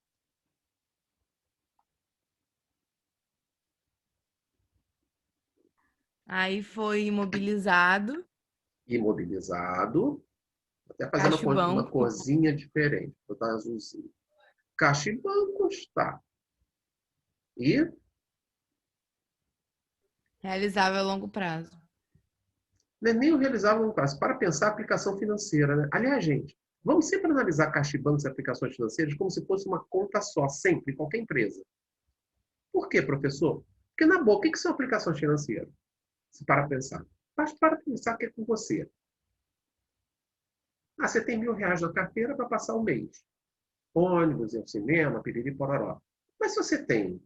Aí foi imobilizado, Imobilizado. Vou até fazer Caixa e uma Banco, corzinha diferente. Vou botar azulzinho. Caixa e bancos, tá. E realizável a longo prazo. não é nem o realizável a longo prazo. Para pensar, aplicação financeira, né? Aliás, gente, vamos sempre analisar caixa e bancos e aplicações financeiras como se fosse uma conta só, sempre, em qualquer empresa. Por quê, professor? Porque, na boa, o que são aplicações financeiras? Se para pensar. Basta para pensar que é com você. Ah, você tem R$ 1.000 na carteira para passar o mês. Ônibus, ir ao cinema, piriri, pororó. Mas se você tem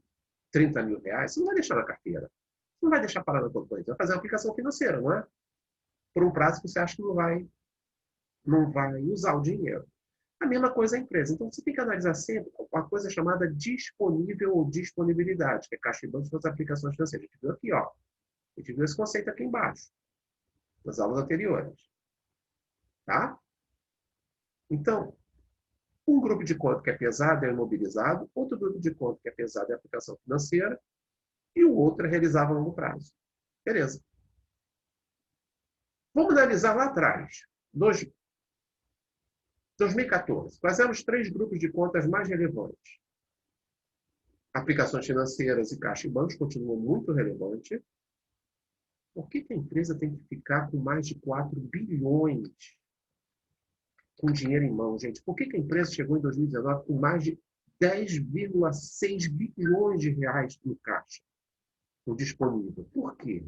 R$ 30.000, você não vai deixar na carteira. Você não vai deixar parada na tua coisa. Vai fazer uma aplicação financeira, não é? Por um prazo que você acha que não vai usar o dinheiro. A mesma coisa a empresa. Então, você tem que analisar sempre uma coisa chamada disponível ou disponibilidade, que é caixa e banco das aplicações financeiras. A gente viu aqui, ó. A gente viu esse conceito aqui embaixo, nas aulas anteriores. Tá? Então, um grupo de conta que é pesado é imobilizado, outro grupo de conta que é pesado é a aplicação financeira, e o outro é realizável a longo prazo. Beleza. Vamos analisar lá atrás, 2014. Quais eram os 3 grupos de contas mais relevantes? Aplicações financeiras e caixa e bancos continuam muito relevantes. Por que a empresa tem que ficar com mais de 4 bilhões com dinheiro em mão, gente? Por que a empresa chegou em 2019 com mais de 10,6 bilhões de reais no caixa, no disponível? Por quê?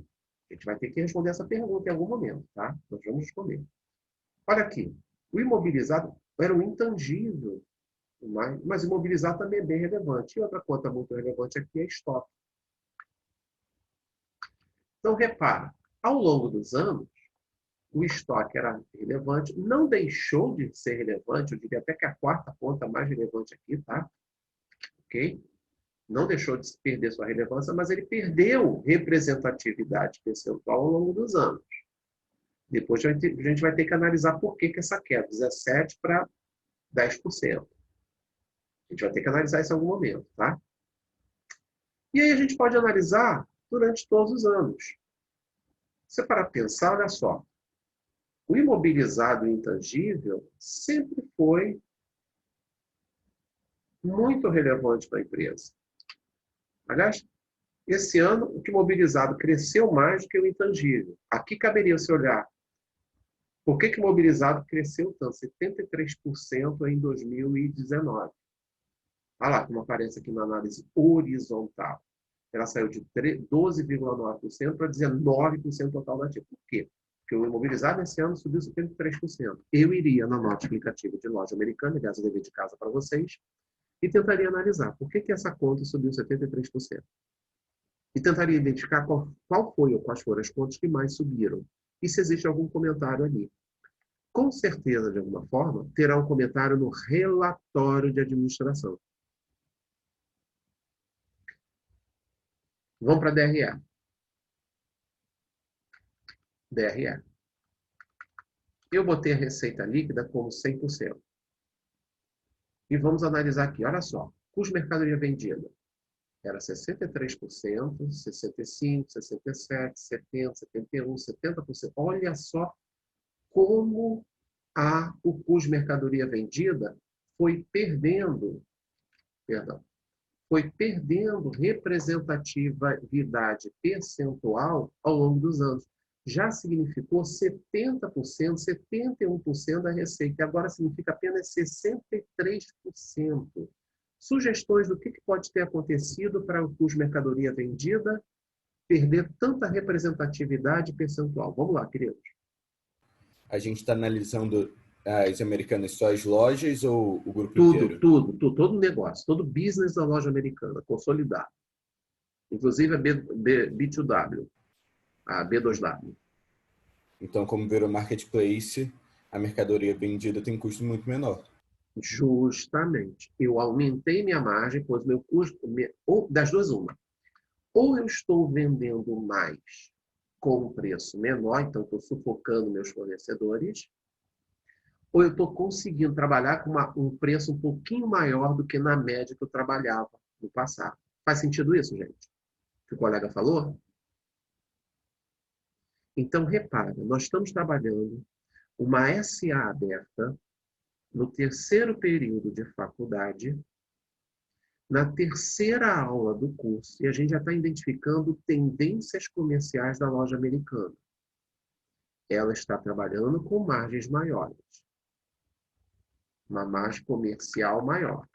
A gente vai ter que responder essa pergunta em algum momento, tá? Nós vamos responder. Olha aqui. O imobilizado era um intangível, mas imobilizado também é bem relevante. E outra conta muito relevante aqui é estoque. Então, repara, ao longo dos anos, o estoque era relevante, não deixou de ser relevante, eu diria até que a 4ª conta mais relevante aqui, tá? Ok? Não deixou de perder sua relevância, mas ele perdeu representatividade percentual ao longo dos anos. Depois a gente vai ter que analisar por que essa queda, 17% para 10%. A gente vai ter que analisar isso em algum momento, tá? E aí a gente pode analisar durante todos os anos. Se para pensar, olha só. O imobilizado e intangível sempre foi muito relevante para a empresa. Aliás, esse ano, o imobilizado cresceu mais do que o intangível. Aqui caberia se olhar. Por que o imobilizado cresceu tanto? 73% em 2019. Olha lá como aparece aqui na análise horizontal. ela saiu de 12,9% para 19% total da ativa. Por quê? Porque o imobilizado esse ano subiu 73%. Eu iria na nota explicativa de loja americana, aliás, eu dever de casa para vocês, e tentaria analisar por que essa conta subiu 73%. E tentaria identificar qual foi ou quais foram as contas que mais subiram. E se existe algum comentário ali. Com certeza, de alguma forma, terá um comentário no relatório de administração. Vamos para a DRE. DRE. Eu botei a receita líquida como 100%. E vamos analisar aqui, olha só. Custo de mercadoria vendida era 63%, 65%, 67%, 70%, 71%, 70%. Olha só como o custo de mercadoria vendida foi perdendo representatividade percentual ao longo dos anos. Já significou 70%, 71% da receita, e agora significa apenas 63%. Sugestões do que pode ter acontecido para o custo de mercadoria vendida perder tanta representatividade percentual? Vamos lá, queridos. A gente está analisando as Americanas só as lojas ou o grupo inteiro? Todo negócio, todo business da loja americana, consolidado. Inclusive a B2W, a B2W. Então, como virou marketplace, a mercadoria vendida tem custo muito menor. Justamente. Eu aumentei minha margem, pois meu custo... Ou, das duas, uma. Ou eu estou vendendo mais com um preço menor, então estou sufocando meus fornecedores, ou eu estou conseguindo trabalhar com um preço um pouquinho maior do que na média que eu trabalhava no passado. Faz sentido isso, gente? Que o colega falou? Então, repara, nós estamos trabalhando uma SA aberta no terceiro período de faculdade, na terceira aula do curso, e a gente já está identificando tendências comerciais da loja americana. Ela está trabalhando com margens maiores. Uma margem comercial maior.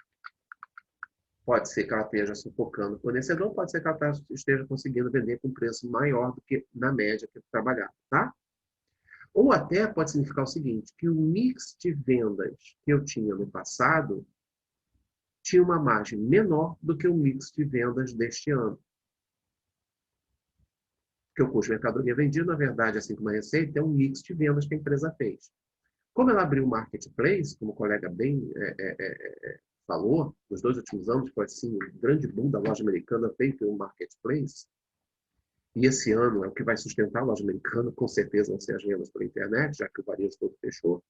Pode ser que ela esteja sufocando o fornecedor, pode ser que ela esteja conseguindo vender com preço maior do que na média que trabalhava, tá? Ou até pode significar o seguinte, que o mix de vendas que eu tinha no passado tinha uma margem menor do que o mix de vendas deste ano. Porque o custo de mercadoria vendido, na verdade, assim como a receita, é um mix de vendas que a empresa fez. Como ela abriu o marketplace, como o colega bem falou, nos 2 últimos anos, foi assim, um grande boom da loja americana feito um marketplace, e esse ano é o que vai sustentar a loja americana, com certeza vão ser as vendas pela internet, já que o varejo todo fechou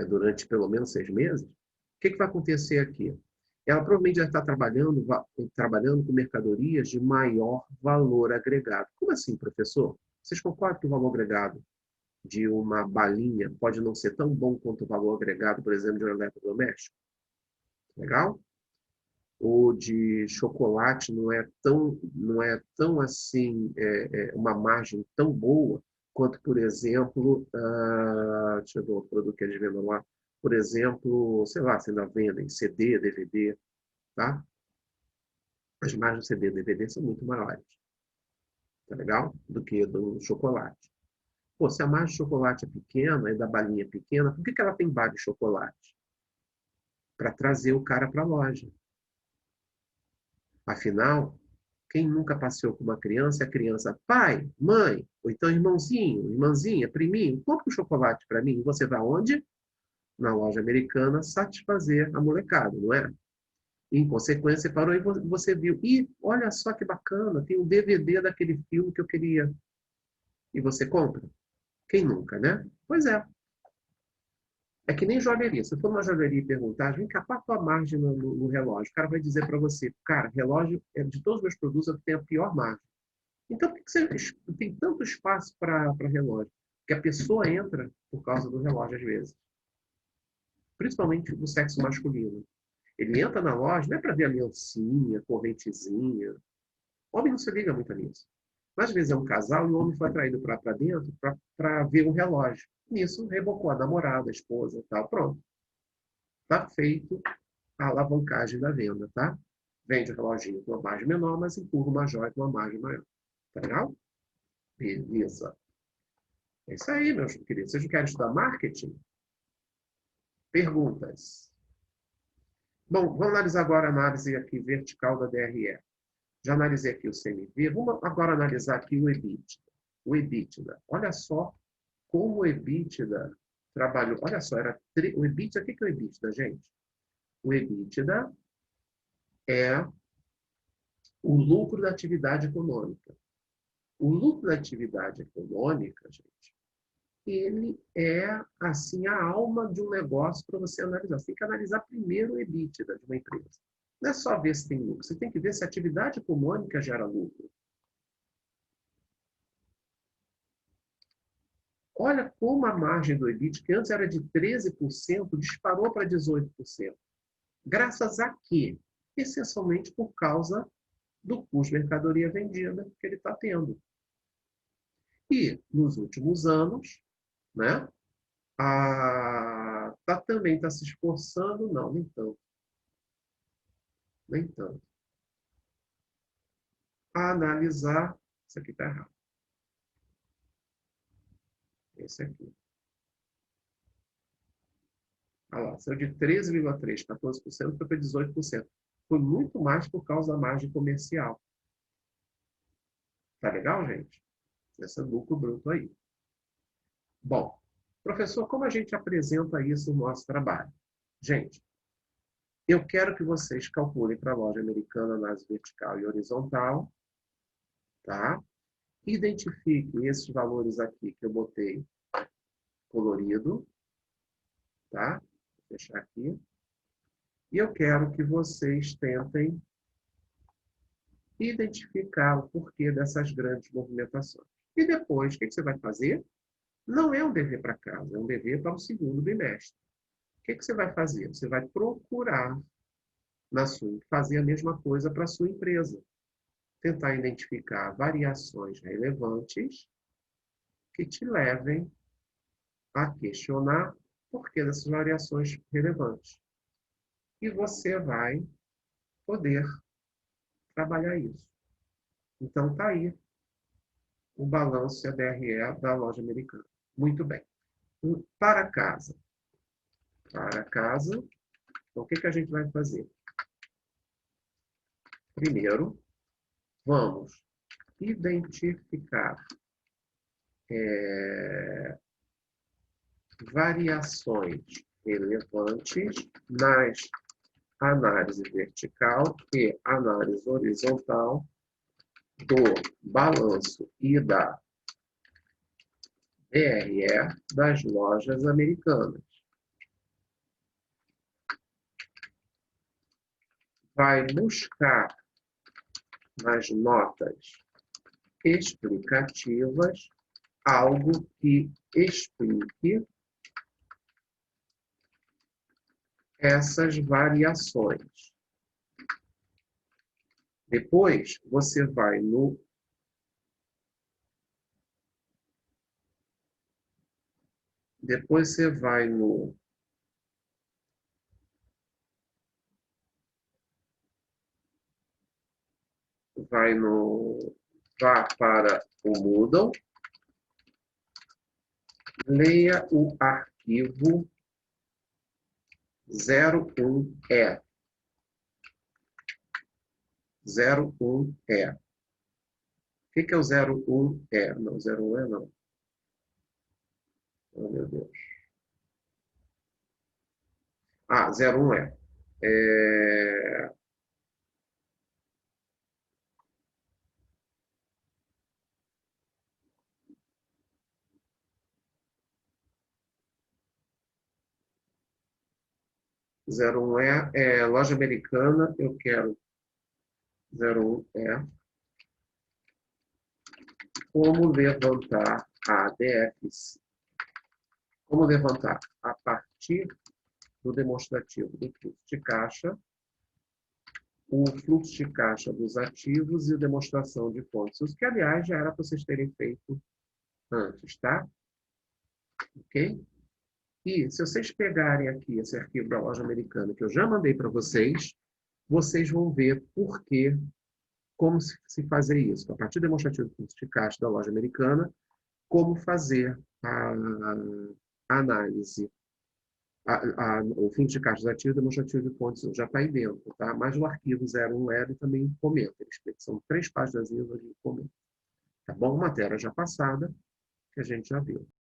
durante pelo menos 6 meses. O que vai acontecer aqui? Ela provavelmente já está trabalhando com mercadorias de maior valor agregado. Como assim, professor? Vocês concordam que o valor agregado de uma balinha pode não ser tão bom quanto o valor agregado, por exemplo, de um eletrodoméstico? Legal? Ou de chocolate não é tão assim, uma margem tão boa quanto, por exemplo, deixa eu ver outro produto que eles vendem lá, por exemplo, sei lá, se ainda vendem CD, DVD, tá? As margens do CD e DVD são muito maiores, tá legal? Do que do chocolate. Pô, se a margem de chocolate é pequena e da balinha é pequena, por que ela tem barra de chocolate? Para trazer o cara para a loja. Afinal, quem nunca passeou com uma criança, a criança, pai, mãe, ou então irmãozinho, irmãzinha, priminho, compra um chocolate para mim. Você vai onde? Na loja americana, satisfazer a molecada, não é? E, em consequência, parou e você viu. Ih, olha só que bacana, tem um DVD daquele filme que eu queria. E você compra? Quem nunca, né? Pois é. É que nem joalheria. Se for numa joalheria e perguntar, vem cá, qual a tua margem no relógio? O cara vai dizer para você, cara, relógio, de todos os meus produtos, eu tenho a pior margem. Então, por que você tem tanto espaço para relógio? Porque a pessoa entra por causa do relógio, às vezes. Principalmente do sexo masculino. Ele entra na loja, não é para ver aliancinha, correntezinha. O homem não se liga muito nisso. Mas, às vezes, é um casal e o homem foi atraído para dentro para ver um relógio. Nisso, rebocou a namorada, a esposa e tal. Pronto. Está feito a alavancagem da venda, tá? Vende o reloginho com uma margem menor, mas empurra uma joia com uma margem maior. Tá legal? Beleza. É isso aí, meus queridos. Vocês não querem estudar marketing? Perguntas. Bom, vamos analisar agora a análise aqui vertical da DRE. Já analisei aqui o CMV. Vamos agora analisar aqui o EBITDA. O EBITDA. Olha só como o EBITDA trabalhou. Olha só, o EBITDA, o que é o EBITDA, gente? O EBITDA é o lucro da atividade econômica. O lucro da atividade econômica, gente, ele é, assim, a alma de um negócio para você analisar. Você tem que analisar primeiro o EBITDA de uma empresa. Não é só ver se tem lucro, você tem que ver se a atividade econômica gera lucro. Olha como a margem do EBITDA, que antes era de 13%, disparou para 18%. Graças a quê? Essencialmente por causa do custo de mercadoria vendida que ele está tendo. E, nos últimos anos, né, também está se esforçando, não, nem tanto. Nem tanto. A analisar, isso aqui está errado. Esse aqui. Olha lá, saiu de 13,3%, 14%, foi para 18%. Foi muito mais por causa da margem comercial. Tá legal, gente? Esse é lucro bruto aí. Bom, professor, como a gente apresenta isso no nosso trabalho? Gente, eu quero que vocês calculem para a loja americana análise vertical e horizontal, tá? Identifiquem esses valores aqui que eu botei colorido, tá? Vou fechar aqui. E eu quero que vocês tentem identificar o porquê dessas grandes movimentações. E depois, o que você vai fazer? Não é um dever para casa, é um dever para o segundo bimestre. O que você vai fazer? Você vai procurar fazer a mesma coisa para a sua empresa. Tentar identificar variações relevantes que te levem a questionar o porquê dessas variações relevantes. E você vai poder trabalhar isso. Então, está aí o balanço DRE da loja americana. Muito bem. Para casa. Para casa, então, o que a gente vai fazer? Primeiro, vamos identificar variações relevantes nas análise vertical e análise horizontal do balanço e da DRE das lojas americanas. Vai buscar nas notas explicativas algo que explique essas variações. Depois, você vai vá para o Moodle, leia o arquivo 01E. 01E. O que é o 01E? Não, 01E não. Oh, meu Deus. 01E. 01E é loja americana, eu quero 01E. Como levantar a ADFs? Como levantar? A partir do demonstrativo do fluxo de caixa, o fluxo de caixa dos ativos e a demonstração de fontes, que, aliás, já era para vocês terem feito antes, tá? Ok? E se vocês pegarem aqui esse arquivo da loja americana, que eu já mandei para vocês, vocês vão ver por quê, como se fazer isso. A partir do demonstrativo de fluxo de caixa da loja americana, como fazer a análise, o fluxo de caixa ativo e demonstrativo de fontes já está aí dentro, tá? Mas o arquivo 01 ele também comenta, são 3 páginas onde ele comenta. Tá bom? Matéria já passada, que a gente já viu.